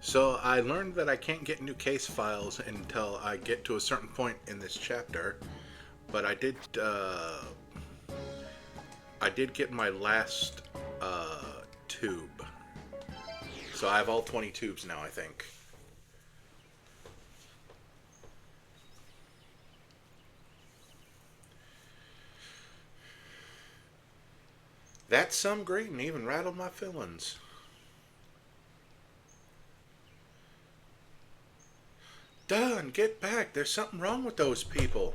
So I learned that I can't get new case files until I get to a certain point in this chapter, but I did get my last tube. So I have all 20 tubes now, I think. That's some greeting, even rattled my feelings. Done, get back. There's something wrong with those people.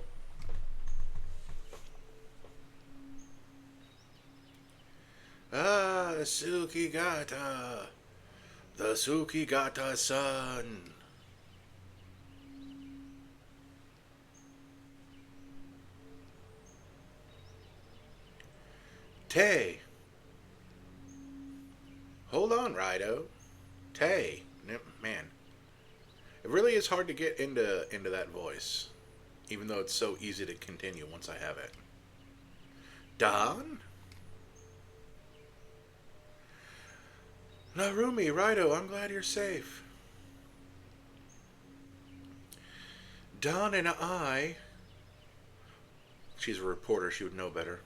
Ah, Sukigata. The Sukigata-san. Tay. Hold on, Raidou. Tay. Man, it really is hard to get into that voice, even though it's so easy to continue once I have it. Don? Narumi, Raidou, I'm glad you're safe. Don and I... She's a reporter, she would know better.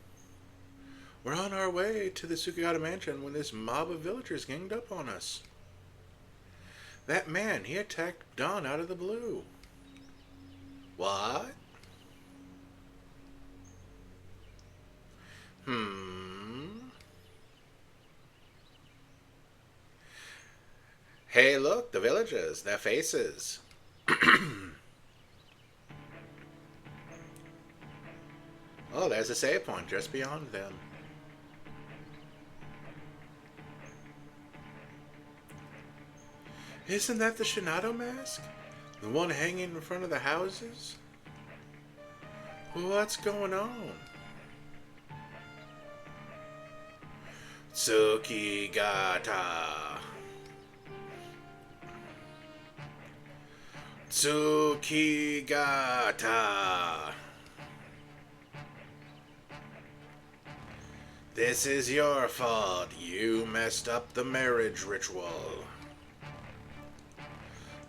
We're on our way to the Sukigata mansion when this mob of villagers ganged up on us. That man, he attacked Don out of the blue. What? Hmm. Hey, look, the villagers, their faces. Oh, there's a save point just beyond them. Isn't that the Shinato mask? The one hanging in front of the houses? What's going on? Tsukigata. Tsukigata. This is your fault. You messed up the marriage ritual.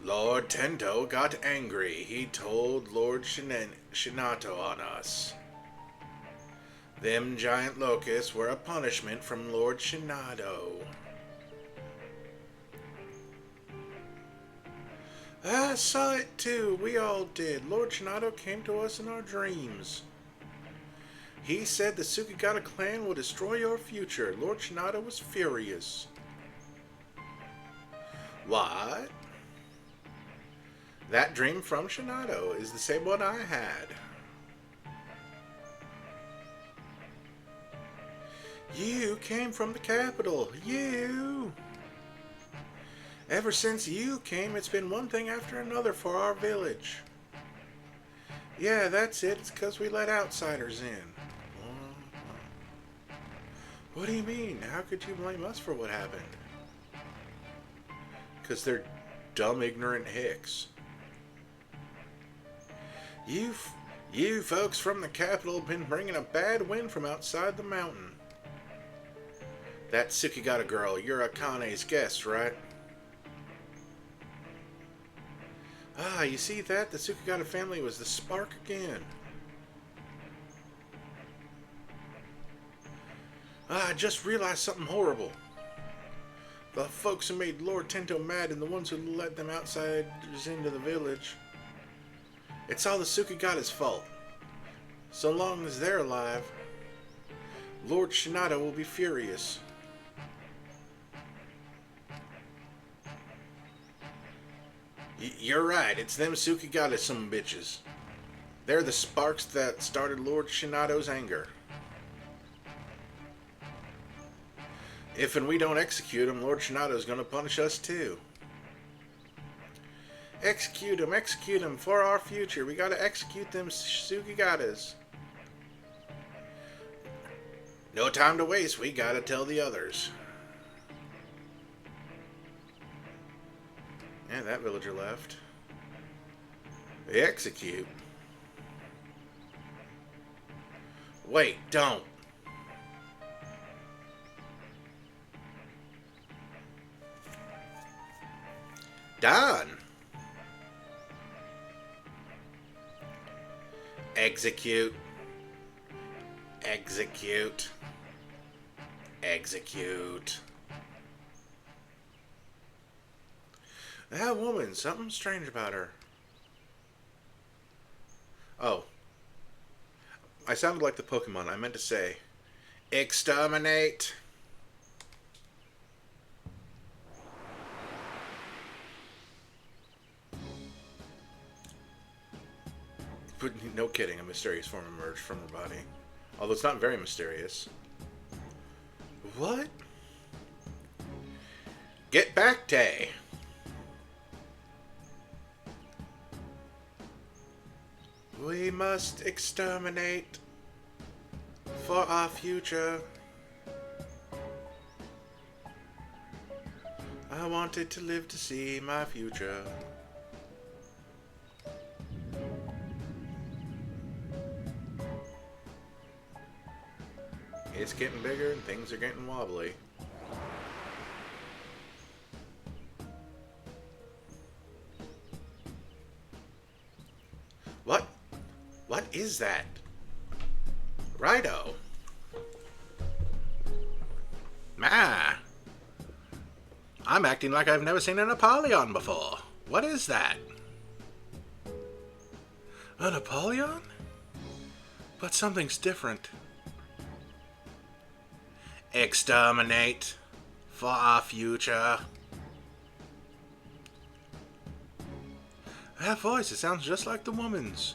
Lord Tento got angry. He told Lord Shinato on us. Them giant locusts were a punishment from Lord Shinato. I saw it too. We all did. Lord Shinato came to us in our dreams. He said the Sukigata clan will destroy your future. Lord Shinato was furious. What? That dream from Shinato is the same one I had. You came from the capital. You! Ever since you came, it's been one thing after another for our village. Yeah, that's it. It's because we let outsiders in. What do you mean? How could you blame us for what happened? Because they're dumb, ignorant hicks. You folks from the capital have been bringing a bad wind from outside the mountain. That Sukigata girl, you're Akane's guest, right? Ah, you see that? The Sukigata family was the spark again. Ah, I just realized something horrible. The folks who made Lord Tento mad and the ones who let them outsiders into the village. It's all the Sukigata's fault. So long as they're alive, Lord Shinato will be furious. You're right, it's them Sukigata some bitches. They're the sparks that started Lord Shinato's anger. If and we don't execute him, Lord Shinato's gonna punish us too. Execute him for our future. We gotta execute them Sukigatas. No time to waste, we gotta tell the others. Yeah, that villager left. They execute. Wait, don't. Done. Execute. Execute. Execute. That woman, something strange about her. Oh. I sounded like the Pokemon. I meant to say, exterminate. But no kidding, a mysterious form emerged from her body. Although it's not very mysterious. What? Get back, Tay. We must exterminate for our future. I wanted to live to see my future. It's getting bigger and things are getting wobbly. What? What is that? Raidou. Ah. I'm acting like I've never seen an Apollyon before. What is that? An Apollyon? But something's different. Exterminate for our future. That voice, it sounds just like the woman's.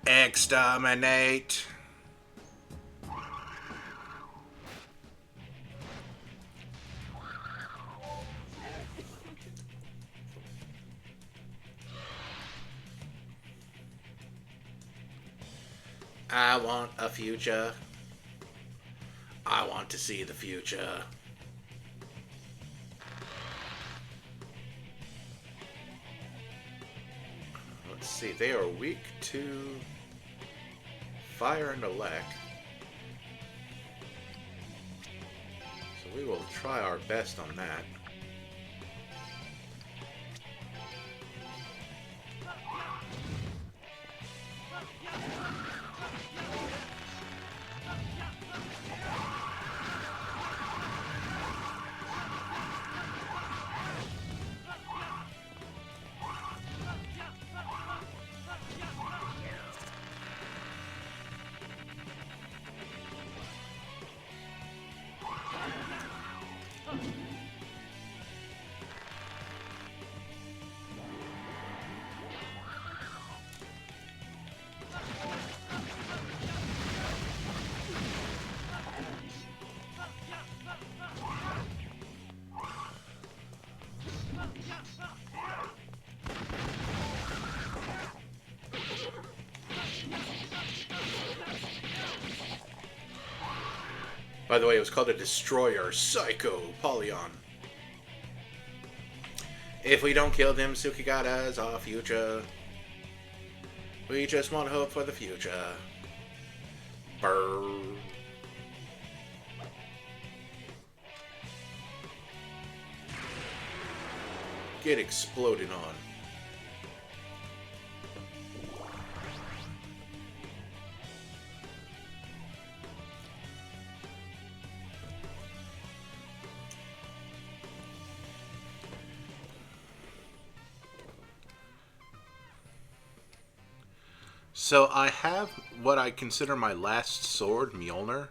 Exterminate. I want a future. I want to see the future. Let's see, they are weak to fire and elect. So we will try our best on that. By the way, it was called a Destroyer Psycho Apollyon. If we don't kill them, Sukigata is our future. We just want hope for the future. Brr. Get exploded on. So I have what I consider my last sword, Mjolnir.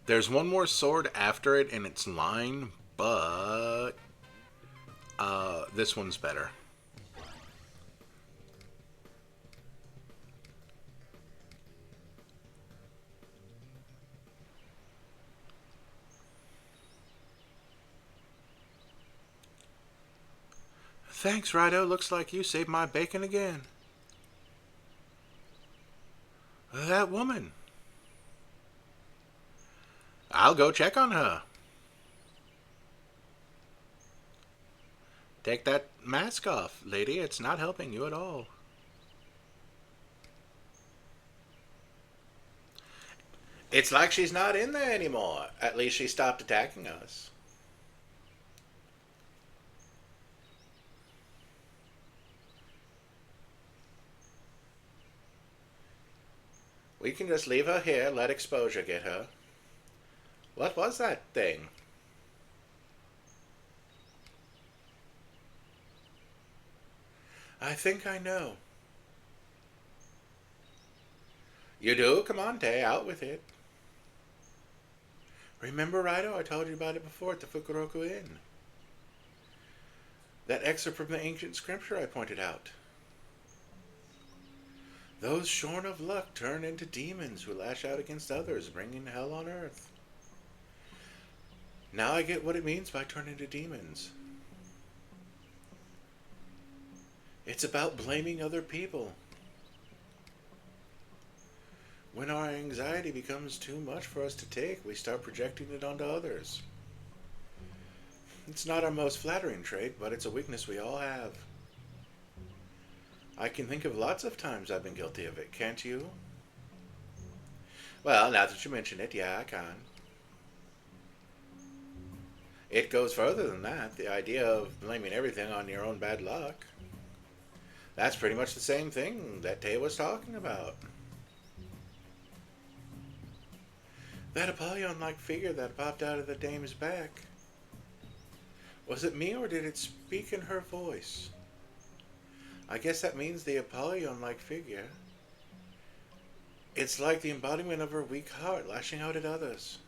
There's one more sword after it in its line, but this one's better. Thanks, Raidou. Looks like you saved my bacon again. That woman. I'll go check on her. Take that mask off, lady. It's not helping you at all. It's like she's not in there anymore. At least she stopped attacking us. We can just leave her here, let exposure get her. What was that thing? I think I know. You do? Come on, Tay, out with it. Remember, Raidou? I told you about it before at the Fukuroku Inn. That excerpt from the ancient scripture I pointed out. Those shorn of luck turn into demons who lash out against others, bringing hell on earth. Now I get what it means by turn into demons. It's about blaming other people. When our anxiety becomes too much for us to take, we start projecting it onto others. It's not our most flattering trait, but it's a weakness we all have. I can think of lots of times I've been guilty of it, can't you? Well, now that you mention it, yeah, I can. It goes further than that, the idea of blaming everything on your own bad luck. That's pretty much the same thing that Tay was talking about. That Apollyon-like figure that popped out of the dame's back. Was it me or did it speak in her voice? I guess that means the Apollyon-like figure. It's like the embodiment of her weak heart lashing out at others.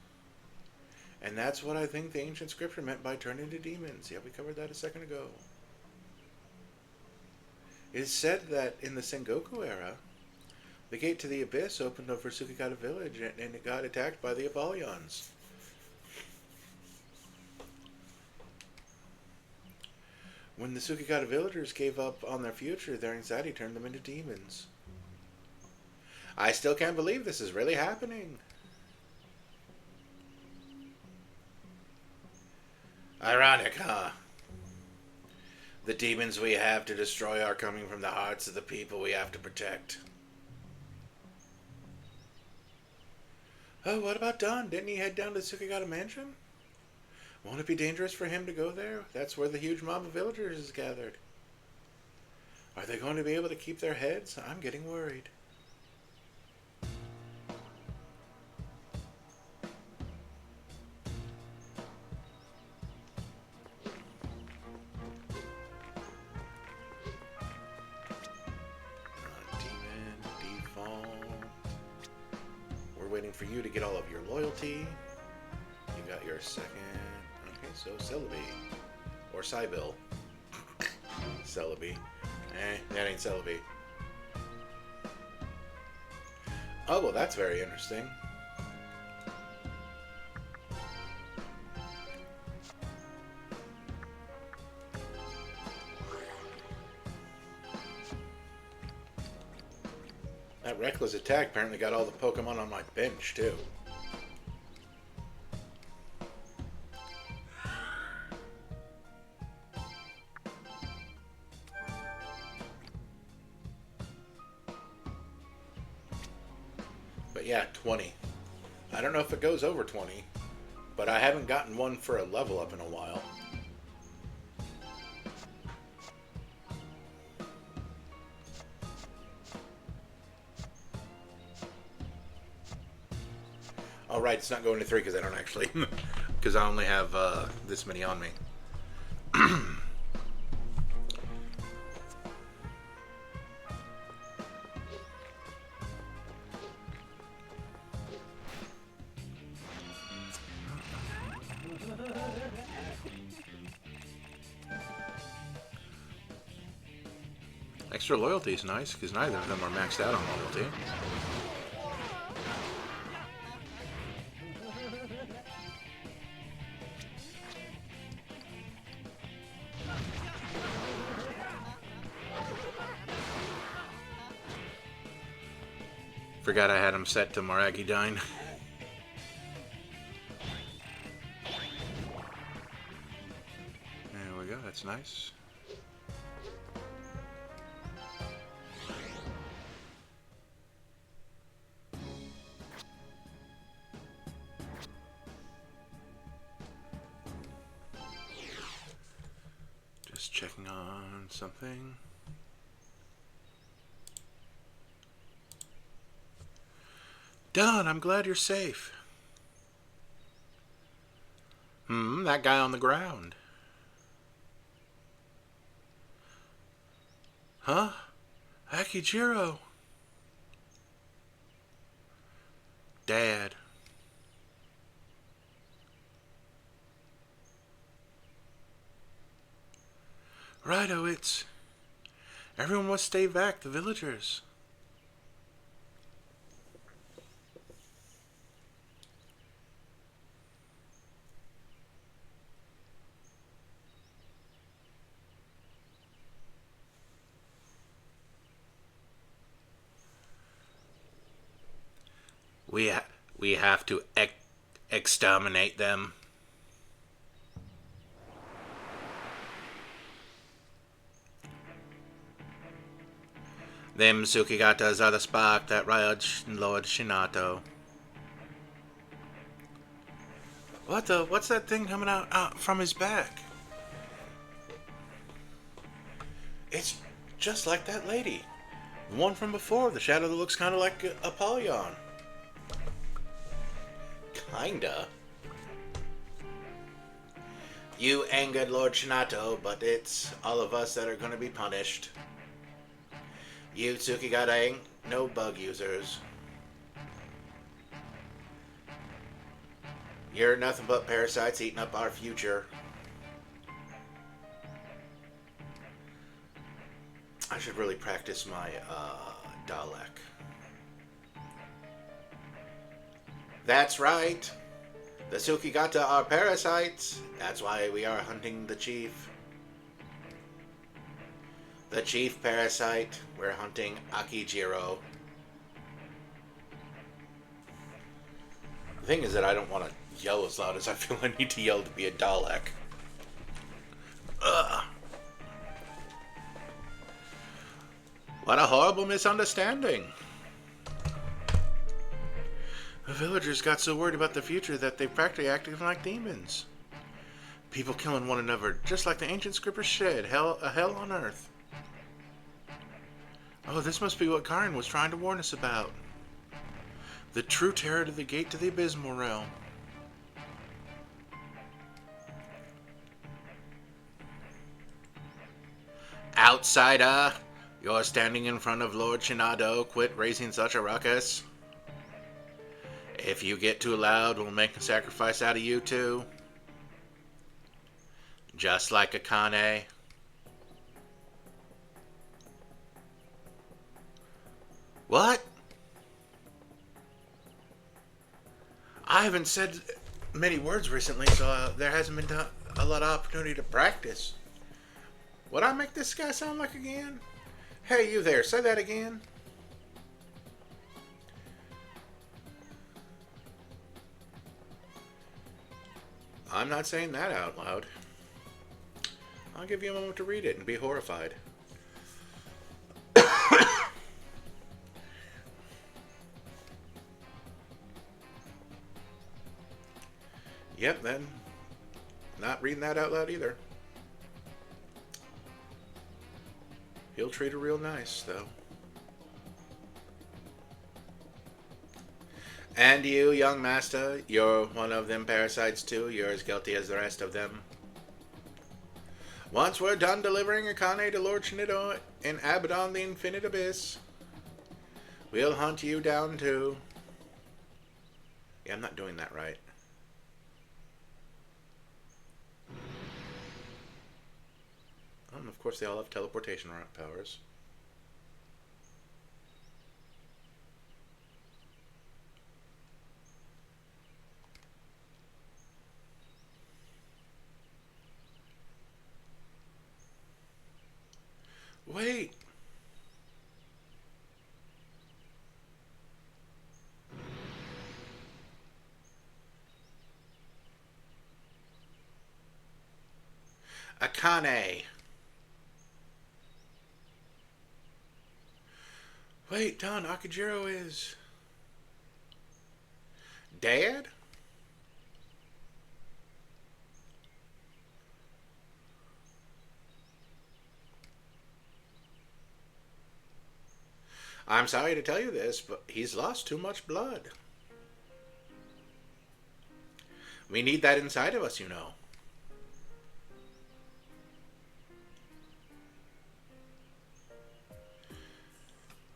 And that's what I think the ancient scripture meant by turn into demons. Yeah, we covered that a second ago. It is said that in the Sengoku era, the gate to the abyss opened over Tsukigata village and it got attacked by the Apollyons. When the Tsukigata villagers gave up on their future, their anxiety turned them into demons. I still can't believe this is really happening. Ironic, huh? The demons we have to destroy are coming from the hearts of the people we have to protect. Oh, what about Don? Didn't he head down to Tsukigata Mansion? Won't it be dangerous for him to go there? That's where the huge mob of villagers is gathered. Are they going to be able to keep their heads? I'm getting worried. Demon, default. We're waiting for you to get all of your loyalty. You got your second. Okay, so Celebi. Or Sybil. Celebi. That ain't Celebi. Oh, well, that's very interesting. That reckless attack apparently got all the Pokemon on my bench, too. But yeah, 20. I don't know if it goes over 20, but I haven't gotten one for a level up in a while. Oh, right, it's not going to 3 because I don't actually... because I only have this many on me. Extra loyalty is nice because neither of them are maxed out on loyalty. Forgot I had him set to Maragidine. There we go, that's nice. checking on something. Done, I'm glad you're safe. That guy on the ground. Huh? Akijiro. Dad. Raidou, it's... Everyone must stay back, the villagers. We have to exterminate them. Them Sukigatas are the spark that riled Lord Shinato. What's that thing coming out from his back? It's just like that lady. The one from before, the shadow that looks kind of like Apollyon. Kinda. You angered Lord Shinato, but it's all of us that are gonna be punished. You Tsukigata ain't no bug users. You're nothing but parasites eating up our future. I should really practice my Dalek. That's right. The Tsukigata are parasites. That's why we are hunting the chief. The chief parasite. We're hunting Akijiro. The thing is that I don't want to yell as loud as I feel I need to yell to be a Dalek. Ugh. What a horrible misunderstanding. The villagers got so worried about the future that they practically acted like demons. People killing one another, just like the ancient scriptures said, a hell on earth. Oh, this must be what Karin was trying to warn us about. The true terror to the gate to the abysmal realm. Outsider! You're standing in front of Lord Shinado. Quit raising such a ruckus. If you get too loud, we'll make a sacrifice out of you too. Just like Akane. What? I haven't said many words recently, so there hasn't been a lot of opportunity to practice. What I make this guy sound like again? Hey, you there, say that again. I'm not saying that out loud. I'll give you a moment to read it and be horrified. Yep, then not reading that out loud either. He'll treat her real nice, though. And you, young master, you're one of them parasites too. You're as guilty as the rest of them. Once we're done delivering Akane to Lord Shinido in Abaddon the Infinite Abyss, we'll hunt you down too. Yeah, I'm not doing that right. Of course, they all have teleportation powers. Wait! Akane! Wait, Don, Akijiro is... Dad? I'm sorry to tell you this, but he's lost too much blood. We need that inside of us, you know.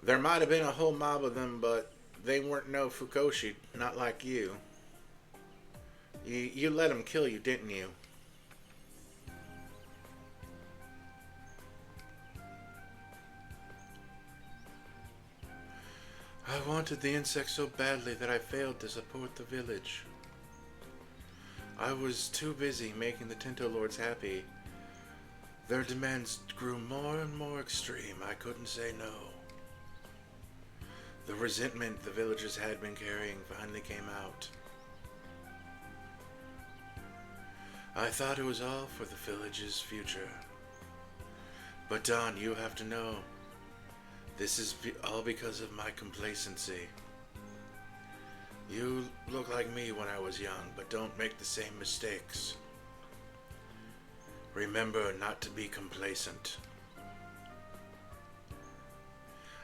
There might have been a whole mob of them, but they weren't no Fukoshi, not like you. You let them kill you, didn't you? I wanted the insect so badly that I failed to support the village. I was too busy making the Tinto Lords happy. Their demands grew more and more extreme. I couldn't say no. The resentment the villagers had been carrying finally came out. I thought it was all for the village's future. But Don, you have to know, this is all because of my complacency. You look like me when I was young, but don't make the same mistakes. Remember not to be complacent.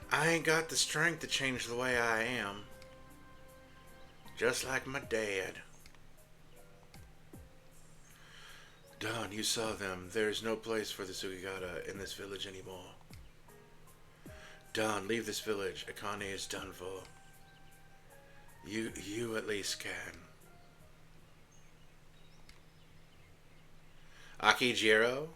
I ain't got the strength to change the way I am. Just like my dad. Don, you saw them. There's no place for the Sugigata in this village anymore. Don, leave this village. Akane is done for. You at least can. Akijiro?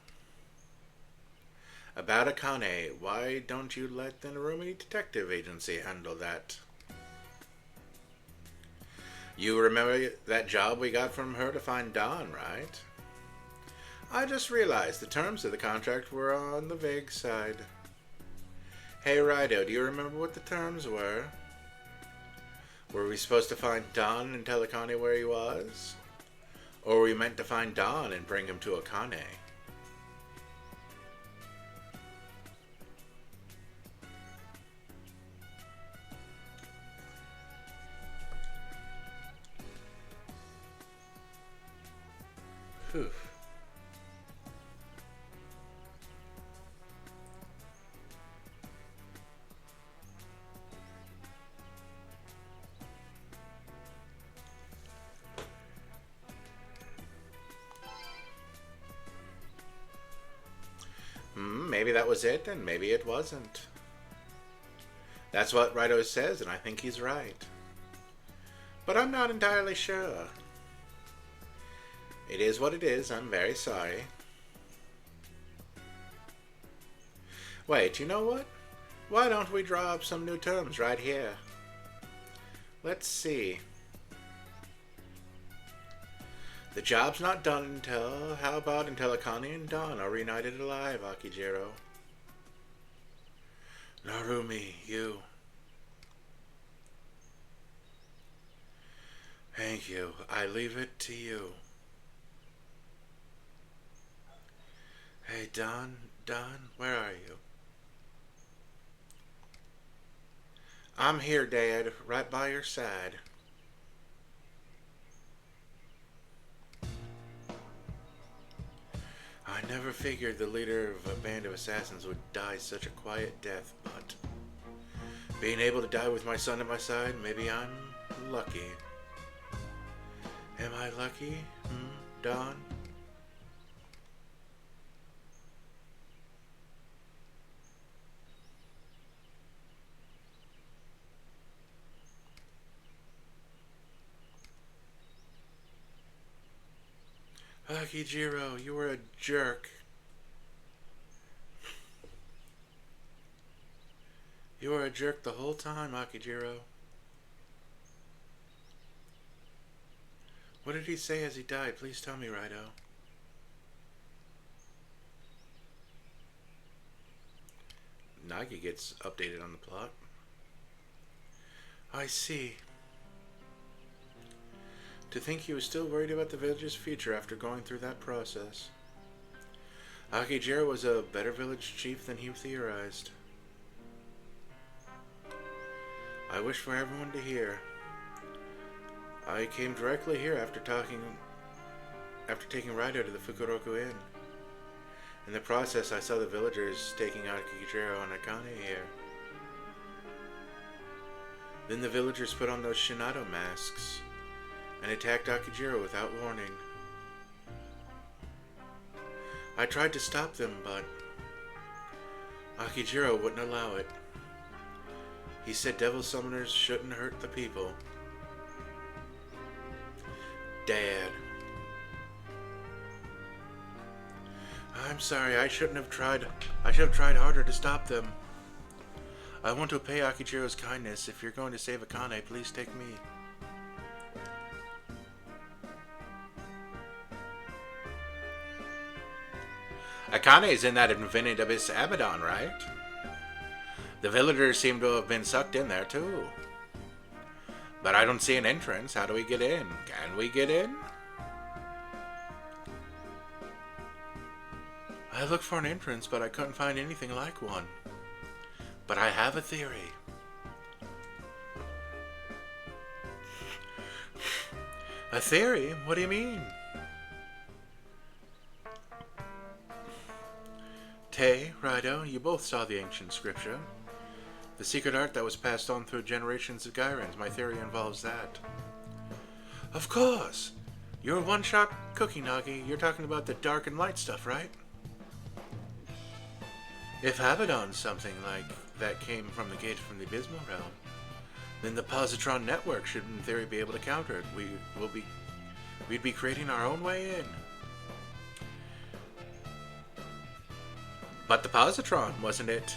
About Akane, why don't you let the Narumi Detective Agency handle that? You remember that job we got from her to find Don, right? I just realized the terms of the contract were on the vague side. Hey Raidou, do you remember what the terms were? Were we supposed to find Don and tell Akane where he was? Or were we meant to find Don and bring him to Akane? Phew. Maybe that was it, and maybe it wasn't. That's what Raidou says, and I think he's right. But I'm not entirely sure. It is what it is. I'm very sorry. Wait, you know what? Why don't we draw up some new terms right here? Let's see. The job's not done until... How about until Akane and Don are reunited alive, Akijiro? Narumi, you. Thank you. I leave it to you. Hey, Don, where are you? I'm here, Dad, right by your side. I never figured the leader of a band of assassins would die such a quiet death, but being able to die with my son at my side, maybe I'm lucky. Am I lucky, Don? Akijiro, you were a jerk. You were a jerk the whole time, Akijiro. What did he say as he died? Please tell me, Raidou. Nagi gets updated on the plot. I see. To think he was still worried about the village's future after going through that process. Akijiro was a better village chief than he theorized. I wish for everyone to hear. I came directly here after taking Raidou to the Fukuroku Inn. In the process, I saw the villagers taking Akijiro and Akane here. Then the villagers put on those Shinado masks and attacked Akijiro without warning. I tried to stop them, but Akijiro wouldn't allow it. He said devil summoners shouldn't hurt the people. Dad. I'm sorry, I should have tried harder to stop them. I want to pay Akijiro's kindness. If you're going to save Akane, please take me. Akane's in that invented abyss Abaddon, right? The villagers seem to have been sucked in there too. But I don't see an entrance. How do we get in? Can we get in? I looked for an entrance, but I couldn't find anything like one. But I have a theory. A theory? What do you mean? Tay, Raidou, you both saw the ancient scripture. The secret art that was passed on through generations of Gairans. My theory involves that. Of course! You're a one-shot cookie, Nagi. You're talking about the dark and light stuff, right? If Abaddon's something like that came from the gate from the Abysmal Realm, then the Positron network should in theory be able to counter it. We'd be creating our own way in. But the Positron, wasn't it?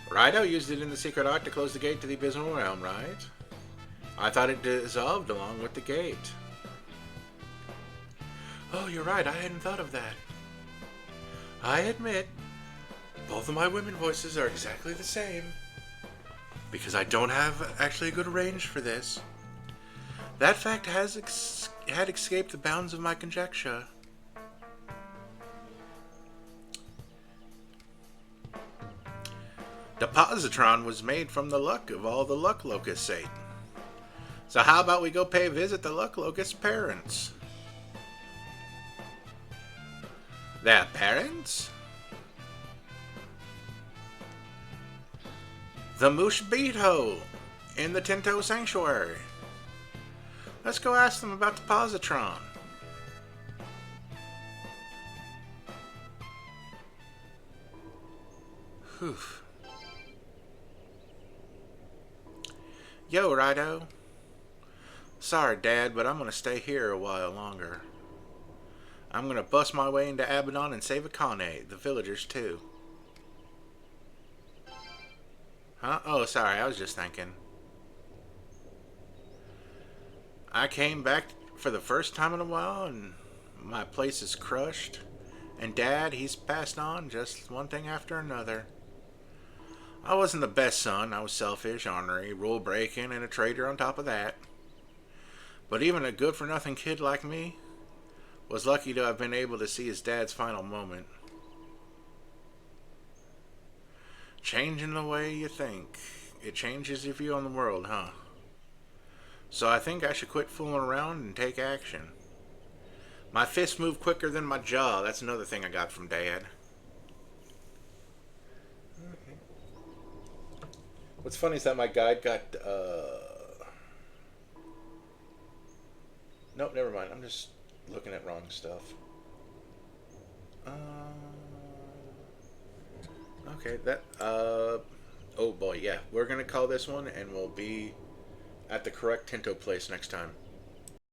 Raidou used it in the secret art to close the gate to the Abysmal Realm, right? I thought it dissolved along with the gate. Oh, you're right, I hadn't thought of that. I admit, both of my women voices are exactly the same. Because I don't have actually a good range for this. That fact had escaped the bounds of my conjecture. The positron was made from the luck of all the luck locust Satan. So how about we go pay a visit to luck locust parents? Their parents? The Mushbito in the Tento Sanctuary. Let's go ask them about the positron. Whew. Yo, Raidou. Sorry, Dad, but I'm gonna stay here a while longer. I'm gonna bust my way into Abaddon and save Akane, the villagers too. Huh? Oh, sorry, I was just thinking. I came back for the first time in a while and my place is crushed. And Dad, he's passed on just one thing after another. I wasn't the best son. I was selfish, ornery, rule-breaking, and a traitor on top of that. But even a good-for-nothing kid like me was lucky to have been able to see his dad's final moment. Changing the way you think. It changes your view on the world, huh? So I think I should quit fooling around and take action. My fists move quicker than my jaw. That's another thing I got from Dad. What's funny is that my guide got, Nope, never mind. I'm just looking at wrong stuff. Okay, that, oh boy, yeah. We're gonna call this one, and we'll be at the correct Tento place next time.